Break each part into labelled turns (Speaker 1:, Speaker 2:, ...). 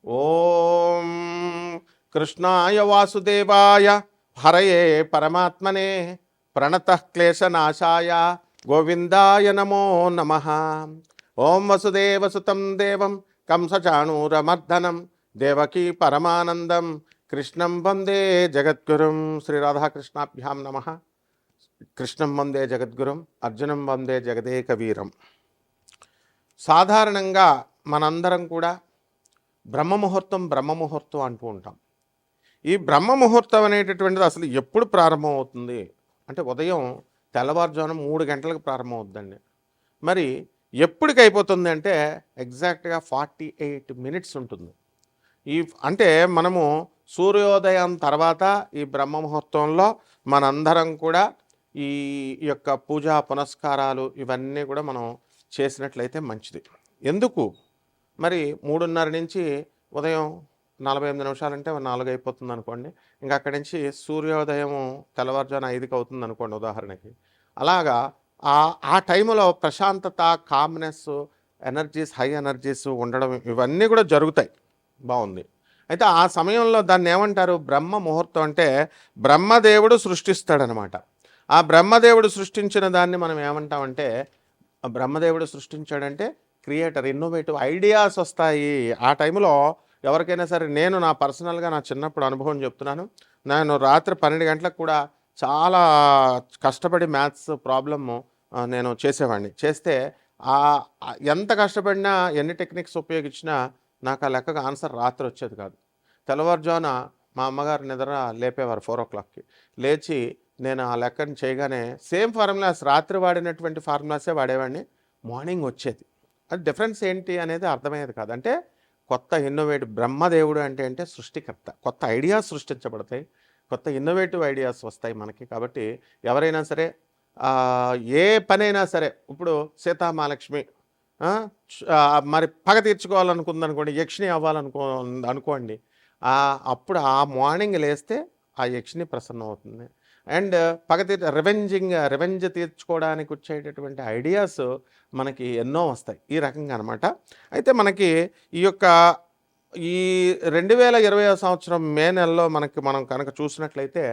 Speaker 1: ఓం కృష్ణాయ వాసుదేవాయ హరయే పరమాత్మనే ప్రణతః క్లేశనాశాయ గోవిందాయ నమో నమః. ఓం వసుదేవసుతం దేవం కంసచాణూరమర్దనం దేవకీ పరమానందం కృష్ణం వందే జగద్గురుం. శ్రీ రాధాకృష్ణాభ్యాం నమః. కృష్ణం వందే జగద్గురుం, అర్జునం వందే జగదేక వీరం. సాధారణంగా మనందరం కూడా బ్రహ్మముహూర్తం అంటూ ఉంటాం. ఈ బ్రహ్మముహూర్తం అనేటటువంటిది అసలు ఎప్పుడు ప్రారంభం అవుతుంది అంటే ఉదయం తెల్లవారుజామున 3 గంటలకు ప్రారంభం అవుతుందండి. మరి ఎప్పటికి అయిపోతుంది అంటే ఎగ్జాక్ట్గా 48 మినిట్స్ ఉంటుంది. అంటే మనము సూర్యోదయం తర్వాత ఈ బ్రహ్మముహూర్తంలో మనందరం కూడా ఈ యొక్క పూజా పునస్కారాలు ఇవన్నీ కూడా మనం చేసినట్లయితే మంచిది. ఎందుకు మరి 3:30 నుంచి ఉదయం 48 నిమిషాలంటే 4 అయిపోతుంది అనుకోండి. ఇంకా అక్కడి నుంచి సూర్యోదయం తెల్లవారుజామున 5కి అవుతుంది అనుకోండి ఉదాహరణకి. అలాగా ఆ టైంలో ప్రశాంతత, కామ్నెస్, ఎనర్జీస్, హై ఎనర్జీస్ ఉండడం ఇవన్నీ కూడా జరుగుతాయి. బాగుంది. అయితే ఆ సమయంలో దాన్ని ఏమంటారు? బ్రహ్మ ముహూర్తం. అంటే బ్రహ్మదేవుడు సృష్టిస్తాడనమాట. ఆ బ్రహ్మదేవుడు సృష్టించిన దాన్ని మనం ఏమంటామంటే, బ్రహ్మదేవుడు సృష్టించాడంటే క్రియేటర్, ఇన్నోవేటివ్ ఐడియాస్ వస్తాయి ఆ టైంలో. ఎవరికైనా సరే, నేను నా పర్సనల్గా నా చిన్నప్పుడు అనుభవం చెప్తున్నాను. నేను రాత్రి 12 గంటలకు కూడా చాలా కష్టపడి మ్యాథ్స్ ప్రాబ్లము నేను చేసేవాడిని. చేస్తే ఎంత కష్టపడినా, ఎన్ని టెక్నిక్స్ ఉపయోగించినా నాకు ఆ లెక్కకు ఆన్సర్ రాత్రి వచ్చేది కాదు. తెల్లవారుజామున మా అమ్మగారు నిద్ర లేపేవారు 4 o'clockకి. లేచి నేను ఆ లెక్కను చేయగానే సేమ్ ఫార్ములాస్, రాత్రి వాడినటువంటి ఫార్ములాసే వాడేవాడిని, మార్నింగ్ వచ్చేది. అది డిఫరెన్స్ ఏంటి అనేది అర్థమయ్యేది కాదు. అంటే కొత్త ఇన్నోవేటివ్, బ్రహ్మదేవుడు అంటే సృష్టికర్త. కొత్త ఐడియాస్ సృష్టించబడతాయి, కొత్త ఇన్నోవేటివ్ ఐడియాస్ వస్తాయి మనకి. కాబట్టి ఎవరైనా సరే ఏ పనైనా సరే, ఇప్పుడు సీతామహాలక్ష్మి మరి పగ తీర్చుకోవాలనుకుందనుకోండి, యక్షిణి అనుకోండి, అప్పుడు ఆ మార్నింగ్ లేస్తే ఆ యక్షిణి ప్రసన్నం అవుతుంది. అండ్ రివెంజ్ తీర్చుకోవడానికి వచ్చేటటువంటి ఐడియాస్ మనకి ఎన్నో వస్తాయి ఈ రకంగా అనమాట. అయితే మనకి ఈ 2020 సంవత్సరం మే నెలలో మనం కనుక చూసినట్లయితే,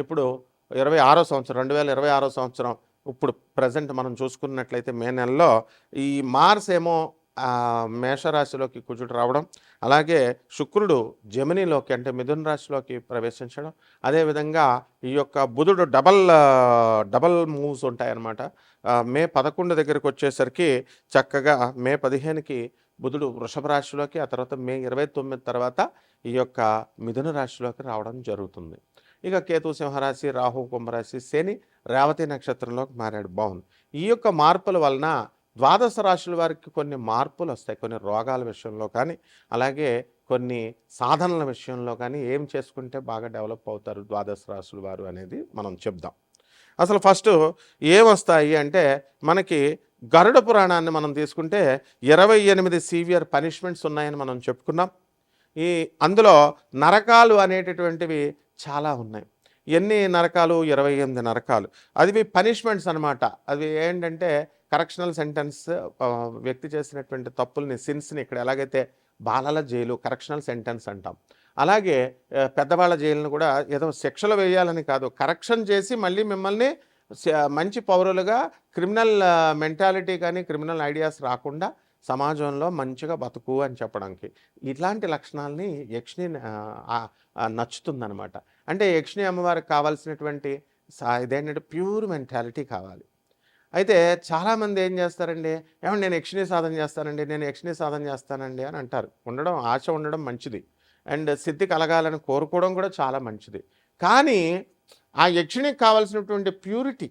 Speaker 1: ఇప్పుడు 2026 సంవత్సరం ఇప్పుడు ప్రజెంట్ మనం చూసుకున్నట్లయితే మే నెలలో ఈ మార్స్ ఏమో మేషరాశిలోకి కుజుడు రావడం, అలాగే శుక్రుడు జమినిలోకి అంటే మిథున రాశిలోకి ప్రవేశించడం, అదేవిధంగా ఈ యొక్క బుధుడు డబల్ మూవ్స్ ఉంటాయన్నమాట. మే 11 దగ్గరికి వచ్చేసరికి చక్కగా మే 15కి బుధుడు వృషభ రాశిలోకి, ఆ తర్వాత మే 29 తర్వాత ఈ యొక్క మిథున రాశిలోకి రావడం జరుగుతుంది. ఇక కేతు సింహరాశి, రాహు కుంభరాశి, శని రేవతి నక్షత్రంలోకి మారాడు. బాగుంది. ఈ యొక్క మార్పుల వలన ద్వాదశ రాశుల వారికి కొన్ని మార్పులు వస్తాయి. కొన్ని రోగాల విషయంలో కానీ, అలాగే కొన్ని సాధనల విషయంలో కానీ ఏం చేసుకుంటే బాగా డెవలప్ అవుతారు ద్వాదశ రాశుల వారు అనేది మనం చెప్దాం. అసలు ఫస్ట్ ఏమొస్తాయి అంటే, మనకి గరుడ పురాణాన్ని మనం తీసుకుంటే 28 సీవియర్ పనిష్మెంట్స్ ఉన్నాయని మనం చెప్పుకున్నాం. అందులో నరకాలు అనేటటువంటివి చాలా ఉన్నాయి. ఎన్ని నరకాలు? 28 నరకాలు. అవి పనిష్మెంట్స్ అనమాట. అవి ఏంటంటే కరెక్షనల్ సెంటెన్స్. వ్యక్తి చేసినటువంటి తప్పుల్ని, సిన్స్ని ఇక్కడ ఎలాగైతే బాలల జైలు కరెక్షనల్ సెంటెన్స్ అంటాం, అలాగే పెద్దవాళ్ళ జైలును కూడా ఏదో శిక్షలు వేయాలని కాదు, కరెక్షన్ చేసి మళ్ళీ మిమ్మల్ని మంచి పౌరులుగా, క్రిమినల్ మెంటాలిటీ కానీ క్రిమినల్ ఐడియాస్ రాకుండా సమాజంలో మంచిగా బతుకు అని చెప్పడానికి. ఇట్లాంటి లక్షణాలని యక్షిణి నచ్చుతుందనమాట. అంటే యక్షిణి అమ్మవారికి కావాల్సినటువంటి ఇదేంటంటే ప్యూర్ మెంటాలిటీ కావాలి. అయితే చాలామంది ఏం చేస్తారండి, ఏమంటే నేను యక్షిణి సాధన చేస్తానండి అని అంటారు. ఆశ ఉండడం మంచిది, అండ్ సిద్ధి కలగాలని కోరుకోవడం కూడా చాలా మంచిది. కానీ ఆ యక్షిణికి కావాల్సినటువంటి ప్యూరిటీ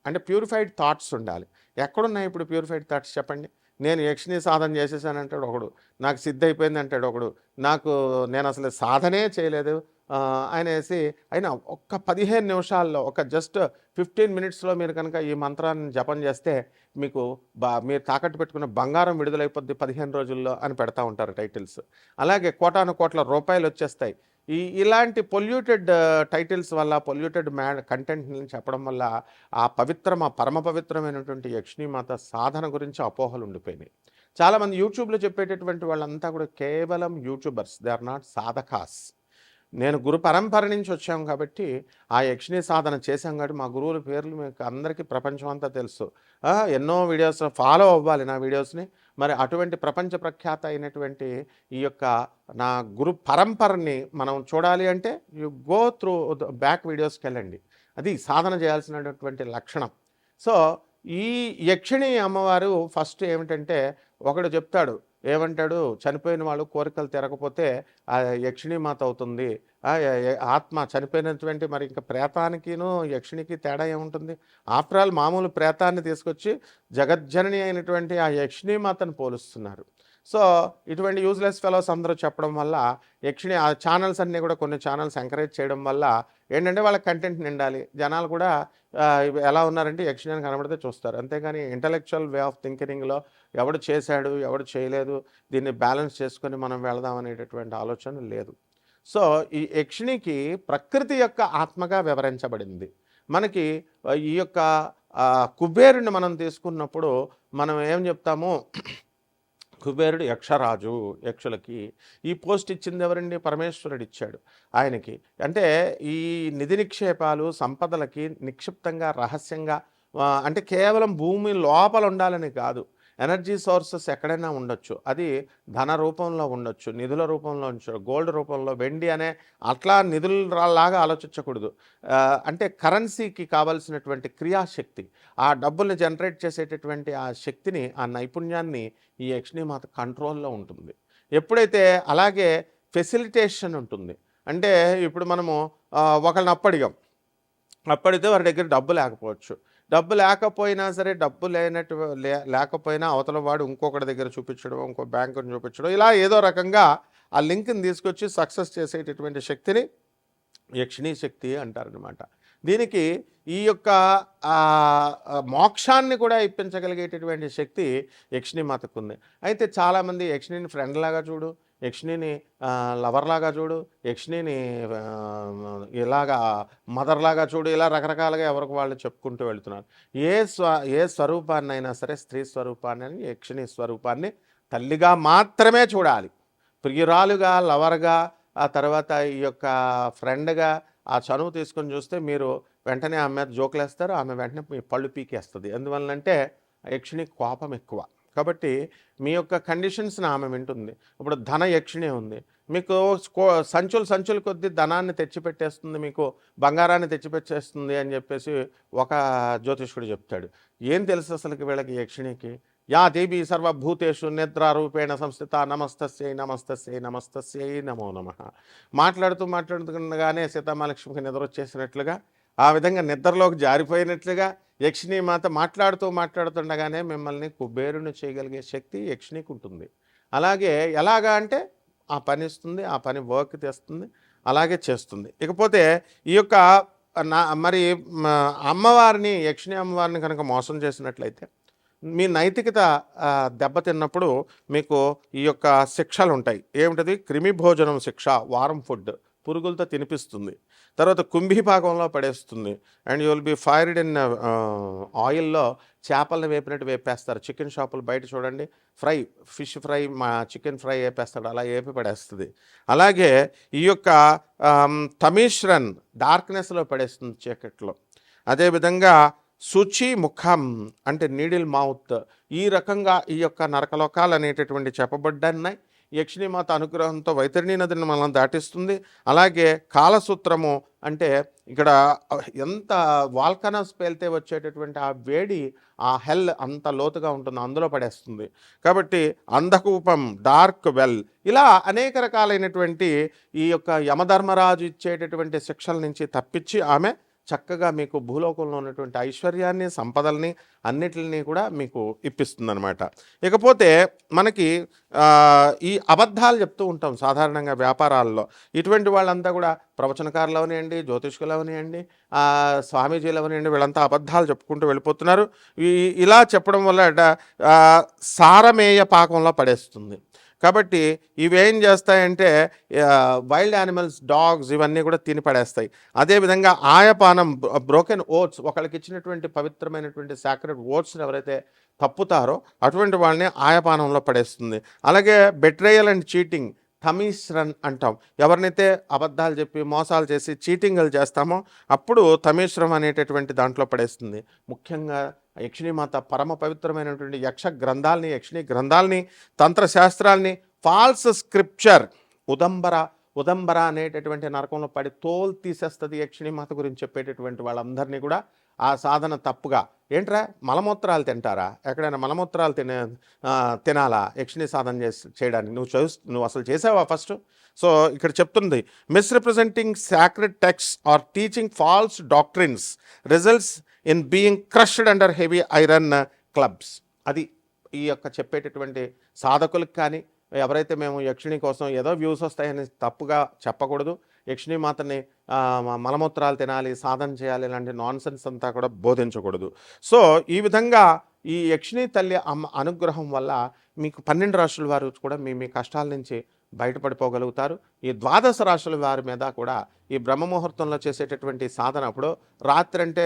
Speaker 1: అంటే ప్యూరిఫైడ్ థాట్స్ ఉండాలి. ఎక్కడున్నాయి ఇప్పుడు ప్యూరిఫైడ్ థాట్స్ చెప్పండి? నేను యక్షిణి సాధన చేసేసానంటాడు ఒకడు, నాకు సిద్ధి అయిపోయింది అంటాడు ఒకడు, నేను అసలు సాధనే చేయలేదు అనేసి. అయినా ఒక్క 15 నిమిషాల్లో, జస్ట్ 15 మినిట్స్లో మీరు కనుక ఈ మంత్రాన్ని జపం చేస్తే మీకు మీరు తాకట్టు పెట్టుకున్న బంగారం విడుదలైపోద్ది 15 రోజుల్లో అని పెడతా ఉంటారు టైటిల్స్. అలాగే కోటాను కోట్ల రూపాయలు వచ్చేస్తాయి. ఇలాంటి పొల్యూటెడ్ టైటిల్స్ వల్ల, పొల్యూటెడ్ కంటెంట్ని చెప్పడం వల్ల ఆ పరమ పవిత్రమైనటువంటి యక్షిణీమాత సాధన గురించి అపోహలు ఉండిపోయినాయి. చాలామంది యూట్యూబ్లో చెప్పేటటువంటి వాళ్ళంతా కూడా కేవలం యూట్యూబర్స్, దే ఆర్ నాట్ సాధకాస్. నేను గురు పరంపర నుంచి వచ్చాం కాబట్టి ఆ యక్షిణీ సాధన చేశాం కాబట్టి మా గురువుల పేర్లు మీకు అందరికీ ప్రపంచం అంతా తెలుసు. ఎన్నో వీడియోస్ ఫాలో అవ్వాలి నా వీడియోస్ని. మరి అటువంటి ప్రపంచ ప్రఖ్యాత అయినటువంటి ఈ యొక్క నా గురు పరంపరని మనం చూడాలి అంటే యు గో త్రూ బ్యాక్ వీడియోస్కి వెళ్ళండి. అది సాధన చేయాల్సినటువంటి లక్షణం. సో ఈ యక్షిణి అమ్మవారు ఫస్ట్ ఏమిటంటే ఒకడు చెప్తాడు, ఏమంటాడు, చనిపోయిన వాళ్ళు కోరికలు తీరకపోతే ఆ యక్షిణీ మాత అవుతుంది. ఆత్మ చనిపోయినటువంటి మరి ఇంకా ప్రేతానికిను యక్షిణికి తేడా ఏముంటుంది? ఆఫ్టర్ ఆల్ మామూలు ప్రేతాన్ని తీసుకొచ్చి జగజ్జనని అయినటువంటి ఆ యక్షిణీ మాతను పోలుస్తున్నారు. సో ఇటువంటి యూజ్లెస్ ఫెలోస్ అందరూ చెప్పడం వల్ల యక్షిణి ఆ ఛానల్స్ అన్నీ కూడా కొన్ని ఛానల్స్ ఎంకరేజ్ చేయడం వల్ల ఏంటంటే వాళ్ళ కంటెంట్ నిండాలి. జనాలు కూడా ఎలా ఉన్నారంటే యక్షిణి అని కనబడితే చూస్తారు. అంతేగాని ఇంటలెక్చువల్ వే ఆఫ్ థింకింగ్లో ఎవడు చేశాడు ఎవడు చేయలేదు దీన్ని బ్యాలెన్స్ చేసుకొని మనం వెళదాం అనేటటువంటి ఆలోచన లేదు. సో ఈ యక్షిణికి ప్రకృతి యొక్క ఆత్మగా వివరించబడింది. మనకి ఈ యొక్క కుబేరుని మనం తీసుకున్నప్పుడు మనం ఏం చెప్తాము, కుబేరుడు యక్షరాజు, యక్షులకి ఈ పోస్ట్ ఇచ్చింది ఎవరండి? పరమేశ్వరుడు ఇచ్చాడు ఆయనకి. అంటే ఈ నిధి నిక్షేపాలు సంపదలకి నిక్షిప్తంగా రహస్యంగా అంటే కేవలం భూమి లోపల ఉండాలని కాదు, ఎనర్జీ సోర్సెస్ ఎక్కడైనా ఉండొచ్చు. అది ధన రూపంలో ఉండొచ్చు, నిధుల రూపంలో ఉండొచ్చు, గోల్డ్ రూపంలో, వెండి అనే అట్లా నిధులలాగా ఆలోచించకూడదు. అంటే కరెన్సీకి కావాల్సినటువంటి క్రియాశక్తి, ఆ డబ్బుల్ని జనరేట్ చేసేటటువంటి ఆ శక్తిని, ఆ నైపుణ్యాన్ని ఈ యక్షిణీమాత కంట్రోల్లో ఉంటుంది. ఎప్పుడైతే అలాగే ఫెసిలిటేషన్ ఉంటుంది. అంటే ఇప్పుడు మనము ఒకళ్ళని అప్పడితే వారి దగ్గర డబ్బు లేకపోవచ్చు. డబ్బు లేకపోయినా సరే, డబ్బు లేకపోయినా అవతల వాడు ఇంకొకటి దగ్గర చూపించడం, ఇంకో బ్యాంకుని చూపించడం, ఇలా ఏదో రకంగా ఆ లింక్ని తీసుకొచ్చి సక్సెస్ చేసేటటువంటి శక్తిని యక్షిణీ శక్తి అంటారనమాట. దీనికి ఈ యొక్క మోక్షాన్ని కూడా ఇప్పించగలిగేటటువంటి శక్తి యక్షిణీమాతకు ఉంది. అయితే చాలామంది యక్షిణిని ఫ్రెండ్ లాగా చూడు, యక్షిణిని లవర్లాగా చూడు, యక్షిణిని ఇలాగా మదర్లాగా చూడు, ఇలా రకరకాలుగా ఎవరికి వాళ్ళు చెప్పుకుంటూ వెళుతున్నారు. ఏ స్వరూపాన్ని అయినా సరే, స్త్రీ స్వరూపాన్ని, యక్షిణి స్వరూపాన్ని తల్లిగా మాత్రమే చూడాలి. ప్రియురాలుగా, లవర్గా, ఆ తర్వాత ఈ యొక్క ఫ్రెండ్గా ఆ చనువు తీసుకొని చూస్తే మీరు వెంటనే ఆమె మీద జోకులేస్తారు, ఆమె వెంటనే మీ పళ్ళు పీకేస్తుంది. ఎందువల్లంటే యక్షిణి కోపం ఎక్కువ. కాబట్టి మీ యొక్క కండిషన్స్ని ఆమె వింటుంది. ఇప్పుడు ధన యక్షిణి ఉంది, మీకు సంచులు కొద్దీ ధనాన్ని తెచ్చిపెట్టేస్తుంది, మీకు బంగారాన్ని తెచ్చిపెట్టేస్తుంది అని చెప్పేసి ఒక జ్యోతిష్కుడు చెప్తాడు. ఏం తెలుసు అసలుకి వీళ్ళకి యక్షిణికి? యా దేవి సర్వభూతేషు నిద్రారూపేణ సంస్థిత నమస్తస్యై నమస్తస్యై నమస్తస్యై నమో నమః. మాట్లాడుతుండగానే సీతామహాలక్ష్మికి నిద్ర వచ్చేసినట్లుగా, ఆ విధంగా నిద్రలోకి జారిపోయినట్లుగా యక్షిణీమాత మాట్లాడుతుండగానే మిమ్మల్ని కుబేరుని చేయగలిగే శక్తి యక్షిణికి ఉంటుంది. అలాగే ఎలాగా అంటే ఆ పని ఇస్తుంది, ఆ పని వర్క్ తెస్తుంది, అలాగే చేస్తుంది. ఇకపోతే ఈ యొక్క మరి అమ్మవారిని, యక్షిణి అమ్మవారిని కనుక మోసం చేసినట్లయితే మీ నైతికత దెబ్బతిన్నప్పుడు మీకు ఈ యొక్క శిక్షలు ఉంటాయి. ఏమిటది? క్రిమి భోజనం శిక్ష, వారం ఫుడ్, పురుగులతో తినిపిస్తుంది. తర్వాత కుంభీపాకంలో పడేస్తుంది. And you will be fired in ఆయిల్లో చేపలను వేపినట్టు వేపేస్తారు. చికెన్ షాపులు బయట చూడండి, ఫిష్ ఫ్రై, చికెన్ ఫ్రై వేపేస్తాడు, అలా వేపి పడేస్తుంది. అలాగే ఈ యొక్క తమీశ్రన్ డార్క్నెస్లో పడేస్తుంది, చీకట్లో. అదేవిధంగా శుచి ముఖం అంటే నీడిల్ మౌత్, ఈ రకంగా ఈ యొక్క నరకలోకాలు అనేటటువంటి చెప్పబడ్డాయి. యక్షిణీమాత అనుగ్రహంతో వైతరిణీ నదిని మనం దాటిస్తుంది. అలాగే కాలసూత్రము అంటే ఇక్కడ ఎంత వాల్కనస్ పేలితే వచ్చేటటువంటి ఆ వేడి, ఆ హెల్ అంత లోతుగా ఉంటుంది, అందులో పడేస్తుంది. కాబట్టి అంధకూపం, డార్క్ వెల్, ఇలా అనేక రకాలైనటువంటి ఈ యొక్క యమధర్మరాజు ఇచ్చేటటువంటి శిక్షల నుంచి తప్పించి ఆమె చక్కగా మీకు భూలోకంలో ఉన్నటువంటి ఐశ్వర్యాన్ని, సంపదల్ని అన్నిటిని కూడా మీకు ఇప్పిస్తుందన్నమాట. ఇకపోతే మనకి ఈ అబద్ధాలు చెప్తూ ఉంటాం సాధారణంగా వ్యాపారాల్లో. ఇటువంటి వాళ్ళంతా కూడా ప్రవచనకారులు అవనివ్వండి, జ్యోతిష్కులు అవనివ్వండి, స్వామీజీలు అవనివ్వండి, వీళ్ళంతా అబద్ధాలు చెప్పుకుంటూ వెళ్ళిపోతున్నారు. ఇలా చెప్పడం వల్ల సారమేయ పాకంలో పడేస్తుంది. కాబట్టి ఇవేం చేస్తాయంటే వైల్డ్ యానిమల్స్, డాగ్స్ ఇవన్నీ కూడా తిని పడేస్తాయి. అదేవిధంగా ఆయపానం, బ్రోకెన్ ఓట్స్, ఒకళ్ళకి ఇచ్చినటువంటి పవిత్రమైనటువంటి సాక్రెడ్ ఓట్స్ని ఎవరైతే తప్పుతారో అటువంటి వాళ్ళని ఆయాపానంలో పడేస్తుంది. అలాగే బెట్రేయల్ అండ్ చీటింగ్, తమీశ్రన్ అంటాం. ఎవరినైతే అబద్ధాలు చెప్పి మోసాలు చేసి చీటింగ్లు చేస్తామో అప్పుడు తమీశ్రం అనేటటువంటి దాంట్లో పడేస్తుంది. ముఖ్యంగా యక్షిణీమాత పరమ పవిత్రమైనటువంటి యక్షిణీ గ్రంథాలని, తంత్రశాస్త్రాల్ని, ఫాల్స్ స్క్రిప్చర్, ఉదంబర ఉదంబర అనేటటువంటి నరకంలో పడి తోలు తీసేస్తుంది యక్షిణీమాత గురించి చెప్పేటటువంటి వాళ్ళందరినీ కూడా ఆ సాధన తప్పుగా. ఏంట్రా మలమూత్రాలు తింటారా? ఎక్కడైనా మలమూత్రాలు తినాలా యక్షిణీ సాధన చేయడానికి? నువ్వు అసలు చేసావా ఫస్ట్? సో ఇక్కడ చెప్తుంది, misrepresenting sacred text or teaching false doctrines results in being crushed under heavy iron clubs. అది ఈ యొక్క చెప్పేటటువంటి సాధకులకు కానీ, ఎవరైతే మేము యక్షిణి కోసం ఏదో వ్యూస్ వస్తాయని తప్పుగా చెప్పకూడదు. యక్షిణీ మాతని మలమూత్రాలు తినాలి, సాధన చేయాలి, ఇలాంటి నాన్సెన్స్ అంతా కూడా బోధించకూడదు. సో ఈ విధంగా ఈ యక్షిణీ తల్లి అమ్మ అనుగ్రహం వల్ల మీకు 12 రాశుల వారు కూడా మీ మీ కష్టాల నుంచి బయటపడిపోగలుగుతారు. ఈ 12 రాశుల వారి మీద కూడా ఈ బ్రహ్మముహూర్తంలో చేసేటటువంటి సాధన, అప్పుడు రాత్రి అంటే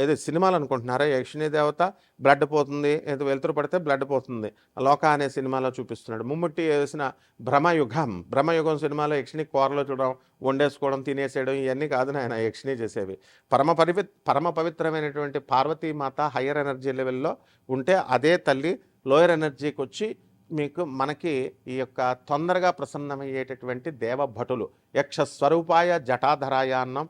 Speaker 1: ఏదో సినిమాలు అనుకుంటున్నారా? యక్షిణీ దేవత బ్లడ్ పోతుంది, ఏదో వెలుతురు పడితే బ్లడ్ పోతుంది, లోక అనే సినిమాలో చూపిస్తున్నాడు. ముమ్ముట్టి వేసిన బ్రహ్మయుగం సినిమాలో యక్షిణి కూరలో చూడడం, వండేసుకోవడం, తినేసేయడం ఇవన్నీ కాదు నాయన యక్షిణి చేసేవి. పరమ పవిత్రమైనటువంటి పార్వతీమాత హయ్యర్ ఎనర్జీ లెవెల్లో ఉంటే అదే తల్లి లోయర్ ఎనర్జీకి వచ్చి మనకి ఈ యొక్క తొందరగా ప్రసన్నమయ్యేటటువంటి దేవభటులు. యక్ష స్వరూపాయ జటాధరాయ అన్నాం.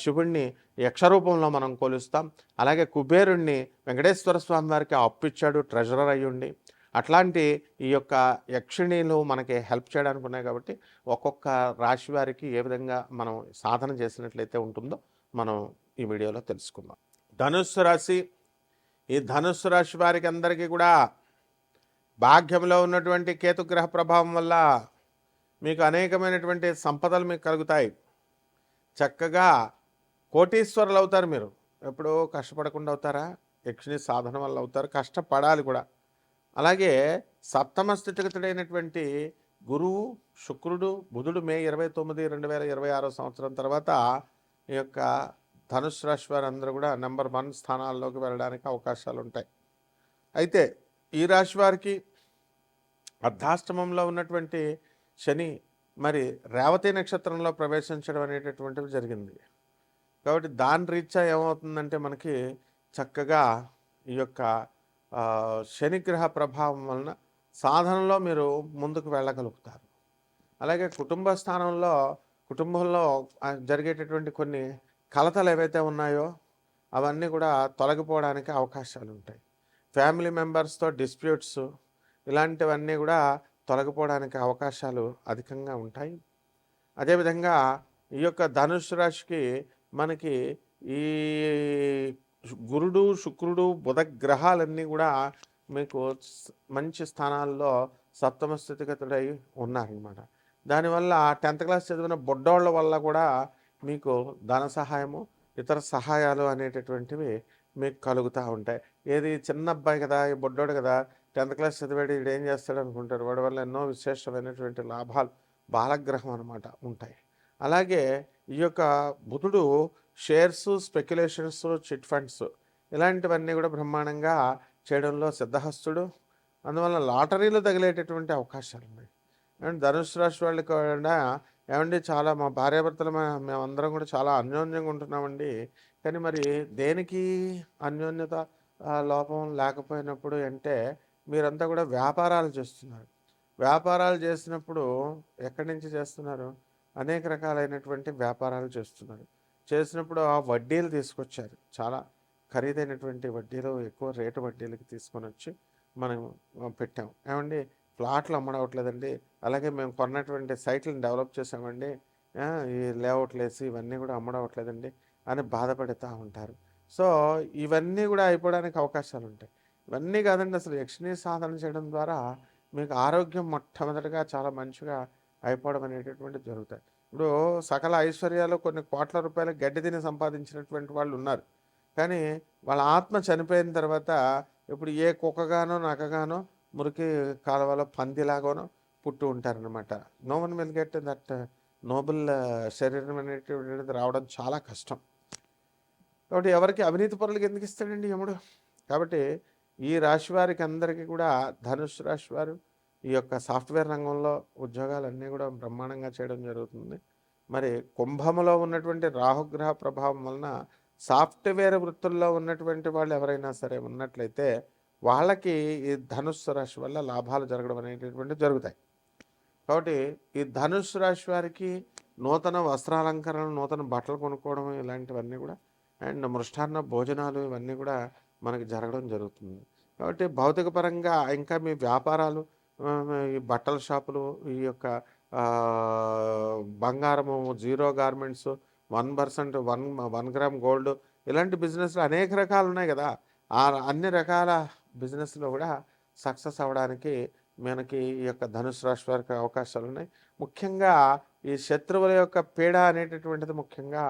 Speaker 1: శివుణ్ణి యక్షరూపంలో మనం కొలుస్తాం. అలాగే కుబేరుణ్ణి వెంకటేశ్వర స్వామి వారికి అప్పిచ్చాడు ట్రెజరర్ అయ్యుండి. అట్లాంటి ఈ యొక్క యక్షిణీలు మనకి హెల్ప్ చేయడానికి ఉన్నాయి. కాబట్టి ఒక్కొక్క రాశి వారికి ఏ విధంగా మనం సాధన చేసినట్లయితే ఉంటుందో మనం ఈ వీడియోలో తెలుసుకుందాం. ధనుస్సు రాశి. ఈ ధనుస్సు రాశి వారికి అందరికీ కూడా భాగ్యంలో ఉన్నటువంటి కేతుగ్రహ ప్రభావం వల్ల మీకు అనేకమైనటువంటి సంపదలు మీకు కలుగుతాయి. చక్కగా కోటీశ్వరులు అవుతారు. మీరు ఎప్పుడూ కష్టపడకుండా అవుతారా? యక్షిణి సాధన వల్ల అవుతారు. కష్టపడాలి కూడా. అలాగే సప్తమ స్థితిగతుడైనటువంటి గురువు, శుక్రుడు, బుధుడు మే 29, 2026 సంవత్సరం తర్వాత ఈ యొక్క ధనుసు రాశి వారందరూ కూడా నెంబర్ 1 స్థానాల్లోకి వెళ్ళడానికి అవకాశాలు ఉంటాయి. అయితే ఈ రాశి వారికి అర్ధాష్టమంలో ఉన్నటువంటి శని మరి రేవతి నక్షత్రంలో ప్రవేశించడం అనేటటువంటివి జరిగింది. కాబట్టి దాని రీత్యా ఏమవుతుందంటే మనకి చక్కగా ఈ యొక్క శనిగ్రహ ప్రభావం వలన సాధనలో మీరు ముందుకు వెళ్ళగలుగుతారు. అలాగే కుటుంబంలో జరిగేటటువంటి కొన్ని కలతలు ఏవైతే ఉన్నాయో అవన్నీ కూడా తొలగిపోవడానికి అవకాశాలు ఉంటాయి. ఫ్యామిలీ మెంబర్స్తో డిస్ప్యూట్స్ ఇలాంటివన్నీ కూడా తొలగిపోవడానికి అవకాశాలు అధికంగా ఉంటాయి. అదేవిధంగా ఈ యొక్క ధనుసు రాశికి మనకి ఈ గురుడు, శుక్రుడు, బుధ గ్రహాలన్నీ కూడా మీకు మంచి స్థానాల్లో సప్తమ స్థితిగతుడై ఉన్నారనమాట. దానివల్ల 10th క్లాస్ చదివిన బొడ్డోళ్ళ వల్ల కూడా మీకు ధన సహాయము, ఇతర సహాయాలు అనేటటువంటివి మీకు కలుగుతూ ఉంటాయి. ఏది చిన్న అబ్బాయి కదా, ఈ బొడ్డోడు కదా, 10th క్లాస్ చదివాడు, వీడు ఏం చేస్తాడు అనుకుంటారు. వాడి వల్ల ఎన్నో విశేషమైనటువంటి లాభాలు బాలగ్రహం అనమాట ఉంటాయి. అలాగే ఈ యొక్క బుధుడు షేర్స్, స్పెక్యులేషన్స్, చిట్ ఫండ్స్ ఇలాంటివన్నీ కూడా బ్రహ్మాండంగా చేయడంలో సిద్ధహస్తుడు. అందువల్ల లాటరీలు తగిలేటటువంటి అవకాశాలు ఉన్నాయి. అండ్ ధనుసు రాశి వాళ్ళకి కూడా ఏమండి చాలా మా భార్యాభర్తలు మేమందరం కూడా చాలా అన్యోన్యంగా ఉంటున్నామండి. కానీ మరి దేనికి అన్యోన్యత లోపం లేకపోయినప్పుడు అంటే మీరంతా కూడా వ్యాపారాలు చేస్తున్నారు. వ్యాపారాలు చేసినప్పుడు ఎక్కడి నుంచి చేస్తున్నారు? అనేక రకాలైనటువంటి వ్యాపారాలు చేసినప్పుడు ఆ వడ్డీలు తీసుకొచ్చారు. చాలా ఖరీదైనటువంటి వడ్డీలు, ఎక్కువ రేటు వడ్డీలకి తీసుకొని వచ్చి మనం పెట్టాం. ఏమండి ప్లాట్లు అమ్మడవట్లేదండి, అలాగే మేము కొన్నటువంటి సైట్లను డెవలప్ చేసామండి, ఈ లేఅవుట్లు వేసి ఇవన్నీ కూడా అమ్మడవట్లేదండి అని బాధపడుతూ ఉంటారు. సో ఇవన్నీ కూడా అయిపోవడానికి అవకాశాలు ఉంటాయి. ఇవన్నీ కాదండి, అసలు యక్షిణీ సాధన చేయడం ద్వారా మీకు ఆరోగ్యం మొట్టమొదటిగా చాలా మంచిగా అయిపోవడం అనేటటువంటిది జరుగుతాయి. ఇప్పుడు సకల ఐశ్వర్యాలు కొన్ని కోట్ల రూపాయల గడ్డి తిని సంపాదించినటువంటి వాళ్ళు ఉన్నారు. కానీ వాళ్ళ ఆత్మ చనిపోయిన తర్వాత ఇప్పుడు ఏ కుక్కగానో నక్కగానో మురికి కాలువలో పందిలాగానో పుట్టి ఉంటారనమాట. No one will get that noble శరీరం అనేటువంటిది రావడం చాలా కష్టం. కాబట్టి ఎవరికి అవినీతి పరులకు ఎందుకు ఇస్తాడండి యముడు? కాబట్టి ఈ రాశి వారికి అందరికీ కూడా ధనుస్సు రాశి వారు ఈ యొక్క సాఫ్ట్వేర్ రంగంలో ఉద్యోగాలన్నీ కూడా బ్రహ్మాండంగా చేయడం జరుగుతుంది. మరి కుంభములో ఉన్నటువంటి రాహుగ్రహ ప్రభావం వలన సాఫ్ట్వేర్ వృత్తుల్లో ఉన్నటువంటి వాళ్ళు ఎవరైనా సరే ఉన్నట్లయితే వాళ్ళకి ఈ ధనుస్సు రాశి వల్ల లాభాలు జరగడం అనేటటువంటివి జరుగుతాయి. కాబట్టి ఈ ధనుస్సు రాశి వారికి నూతన వస్త్రాలంకరణలు, నూతన బట్టలు కొనుక్కోవడం ఇలాంటివన్నీ కూడా అండ్ మృష్టాన్న భోజనాలు ఇవన్నీ కూడా మనకి జరగడం జరుగుతుంది. కాబట్టి భౌతిక పరంగా ఇంకా మీ వ్యాపారాలు, ఈ బట్టల షాపులు, ఈ యొక్క బంగారము, జీరో గార్మెంట్స్, 1% 1 గ్రామ్ గోల్డ్ ఇలాంటి బిజినెస్లు అనేక రకాలు ఉన్నాయి కదా. ఆ అన్ని రకాల బిజినెస్లో కూడా సక్సెస్ అవ్వడానికి మనకి ఈ యొక్క ధనుసు రాశి వారికి అవకాశాలు ఉన్నాయి. ముఖ్యంగా ఈ శత్రువుల యొక్క పీడ అనేటటువంటిది ముఖ్యంగా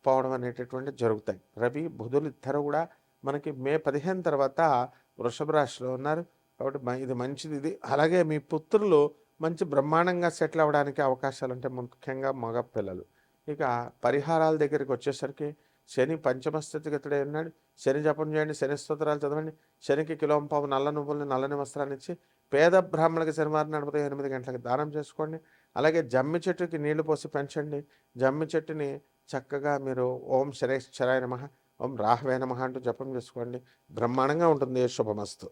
Speaker 1: పోవడం అనేటటువంటిది జరుగుతాయి. రవి బుధులు ఇద్దరు కూడా మనకి మే 15 తర్వాత వృషభ రాశిలో ఉన్నారు. కాబట్టి ఇది మంచిది. ఇది అలాగే మీ పుత్రులు మంచి బ్రహ్మాండంగా సెటిల్ అవ్వడానికి అవకాశాలు ఉంటాయి, ముఖ్యంగా మగ పిల్లలు. ఇక పరిహారాల దగ్గరికి వచ్చేసరికి శని పంచమ స్థితిగతుడై ఉన్నాడు. శని జపం చేయండి, శని స్తోత్రాలు చదవండి. శనికి కిలోంపావు నల్ల నువ్వుల్ని, నల్లని వస్త్రాన్ని ఇచ్చి పేద బ్రాహ్మణులకి శనివారం ఉదయం 8 గంటలకు దానం చేసుకోండి. అలాగే జమ్మి చెట్టుకి నీళ్లు పోసి పెంచండి. జమ్మి చెట్టుని చక్కగా మీరు ఓం శనేశ్వరాయ నమః, ఓం రాహవే నమః అంటూ జపం చేసుకోండి. బ్రహ్మాండంగా ఉంటుంది. శుభమస్తు.